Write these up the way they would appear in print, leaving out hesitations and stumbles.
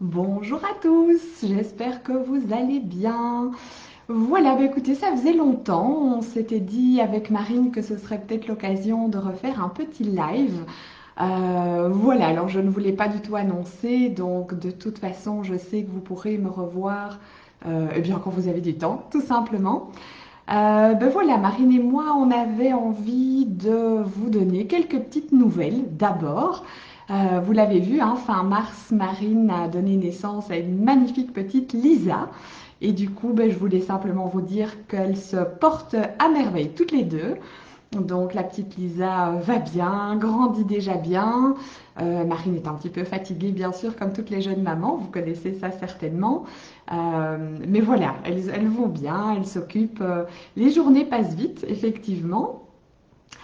Bonjour à tous, j'espère que vous allez bien. Voilà, bah écoutez, ça faisait longtemps, on s'était dit avec Marine que ce serait peut-être l'occasion de refaire un petit live. Voilà, alors je ne voulais pas du tout annoncer, donc de toute façon, je sais que vous pourrez me revoir eh bien quand vous avez du temps, tout simplement. Ben voilà, Marine et moi, on avait envie de vous donner quelques petites nouvelles. D'abord, vous l'avez vu, hein, fin mars, Marine a donné naissance à une magnifique petite Lisa. Et du coup, ben, je voulais simplement vous dire qu'elles se portent à merveille toutes les deux. Donc la petite Lisa va bien, grandit déjà bien. Marine est un petit peu fatiguée, bien sûr, comme toutes les jeunes mamans, vous connaissez ça certainement. Mais voilà, elles vont bien, elles s'occupent. Les journées passent vite, effectivement.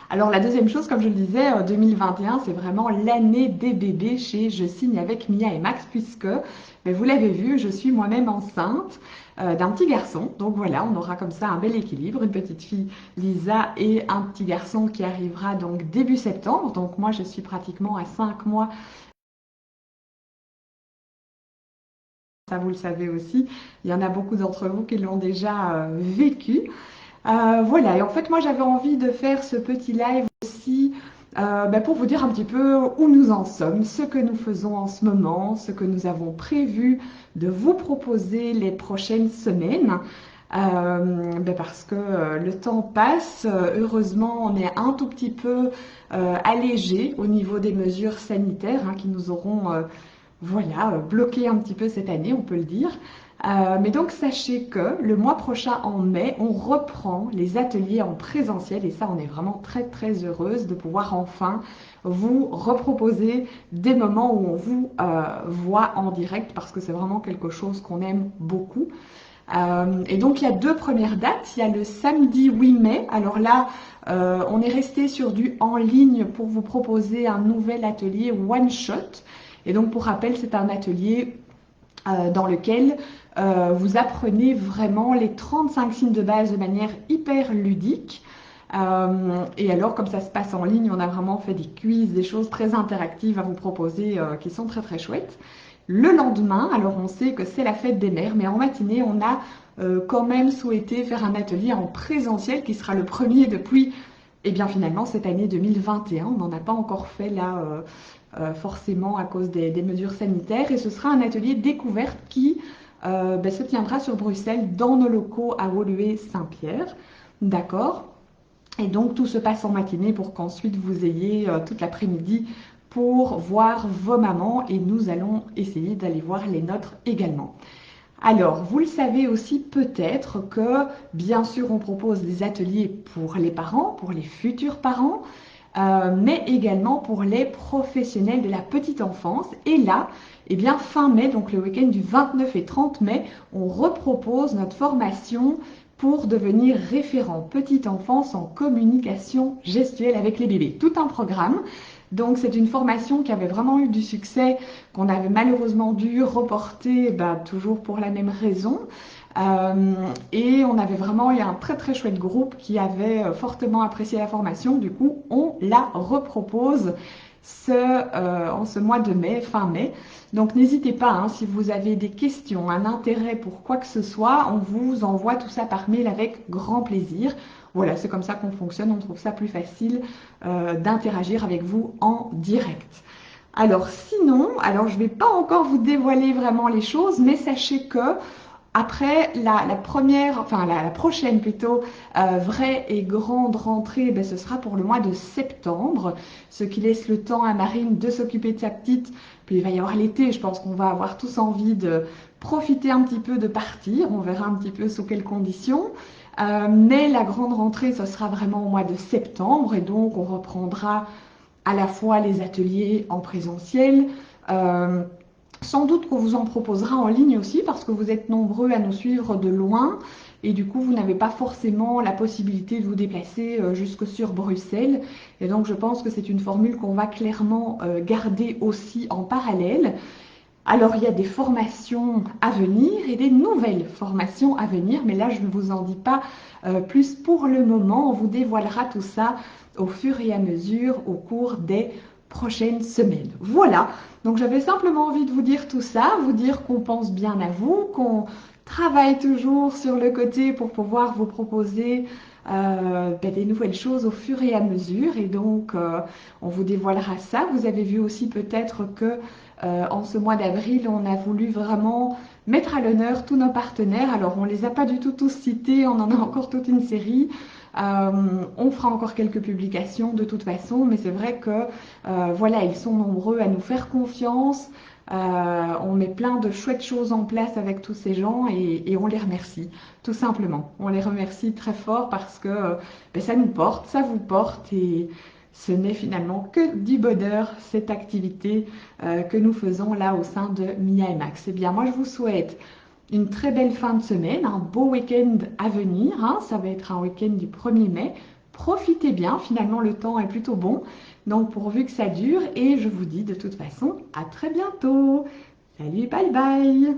Alors la deuxième chose, comme je le disais, 2021, c'est vraiment l'année des bébés chez Je signe avec Mia et Max, puisque, ben, vous l'avez vu, je suis moi-même enceinte d'un petit garçon. Donc voilà, on aura comme ça un bel équilibre, une petite fille Lisa et un petit garçon qui arrivera donc début septembre. Donc moi, je suis pratiquement à 5 mois. Ça, vous le savez aussi, il y en a beaucoup d'entre vous qui l'ont déjà vécu. Voilà, et en fait, moi, j'avais envie de faire ce petit live aussi pour vous dire un petit peu où nous en sommes, ce que nous faisons en ce moment, ce que nous avons prévu de vous proposer les prochaines semaines. Parce que le temps passe, heureusement, on est un tout petit peu allégé au niveau des mesures sanitaires hein, qui nous auront voilà, bloqué un petit peu cette année, on peut le dire. Mais donc sachez que le mois prochain en mai, on reprend les ateliers en présentiel et ça on est vraiment très très heureuse de pouvoir enfin vous reproposer des moments où on vous voit en direct parce que c'est vraiment quelque chose qu'on aime beaucoup. Et donc il y a deux premières dates, il y a le samedi 8 mai, alors là on est resté sur du en ligne pour vous proposer un nouvel atelier one shot. Et donc pour rappel c'est un atelier dans lequel vous apprenez vraiment les 35 signes de base de manière hyper ludique. Et alors, comme ça se passe en ligne, on a vraiment fait des quiz, des choses très interactives à vous proposer qui sont très très chouettes. Le lendemain, alors on sait que c'est la fête des mères, mais en matinée, on a quand même souhaité faire un atelier en présentiel qui sera le premier depuis, eh bien finalement, cette année 2021. On n'en a pas encore fait là forcément à cause des mesures sanitaires. Et ce sera un atelier découverte qui se tiendra sur Bruxelles dans nos locaux à Woluwe-Saint-Pierre. D'accord. Et donc tout se passe en matinée pour qu'ensuite vous ayez toute l'après-midi pour voir vos mamans et nous allons essayer d'aller voir les nôtres également. Alors, vous le savez aussi peut-être que, bien sûr, on propose des ateliers pour les parents, pour les futurs parents, mais également pour les professionnels de la petite enfance. Et là, eh bien, fin mai, donc le week-end du 29 et 30 mai, on repropose notre formation pour devenir référent petite enfance en communication gestuelle avec les bébés. Tout un programme. Donc c'est une formation qui avait vraiment eu du succès, qu'on avait malheureusement dû reporter, toujours pour la même raison. Et on avait vraiment eu un très très chouette groupe qui avait fortement apprécié la formation. Du coup, on la repropose en ce mois de mai, fin mai. Donc n'hésitez pas, hein, si vous avez des questions, un intérêt pour quoi que ce soit, on vous envoie tout ça par mail avec grand plaisir. Voilà, c'est comme ça qu'on fonctionne, on trouve ça plus facile d'interagir avec vous en direct. Alors sinon, alors je ne vais pas encore vous dévoiler vraiment les choses, mais sachez que après la première, enfin la prochaine plutôt, vraie et grande rentrée, ce sera pour le mois de septembre, ce qui laisse le temps à Marine de s'occuper de sa petite. Puis il va y avoir l'été, je pense qu'on va avoir tous envie de profiter un petit peu de partir, on verra un petit peu sous quelles conditions. Mais la grande rentrée, ce sera vraiment au mois de septembre et donc on reprendra à la fois les ateliers en présentiel, euh, sans doute qu'on vous en proposera en ligne aussi parce que vous êtes nombreux à nous suivre de loin et du coup vous n'avez pas forcément la possibilité de vous déplacer jusque sur Bruxelles. Et donc je pense que c'est une formule qu'on va clairement garder aussi en parallèle. Alors il y a des formations à venir et des nouvelles formations à venir, mais là je ne vous en dis pas plus pour le moment. On vous dévoilera tout ça au fur et à mesure au cours des prochaines semaines. Voilà, donc j'avais simplement envie de vous dire tout ça, vous dire qu'on pense bien à vous, qu'on travaille toujours sur le côté pour pouvoir vous proposer des nouvelles choses au fur et à mesure. Et donc, on vous dévoilera ça. Vous avez vu aussi peut-être que en ce mois d'avril, on a voulu vraiment mettre à l'honneur tous nos partenaires. Alors, on ne les a pas du tout tous cités, on en a encore toute une série. On fera encore quelques publications de toute façon, mais c'est vrai que voilà, ils sont nombreux à nous faire confiance. On met plein de chouettes choses en place avec tous ces gens et on les remercie, tout simplement. On les remercie très fort parce que ça nous porte, ça vous porte et ce n'est finalement que du bonheur, cette activité que nous faisons là au sein de Mia et Max. Eh bien, moi, je vous souhaite une très belle fin de semaine, un beau week-end à venir. Hein. Ça va être un week-end du 1er mai. Profitez bien, finalement, le temps est plutôt bon. Donc, pourvu que ça dure. Et je vous dis de toute façon, à très bientôt. Salut, bye bye.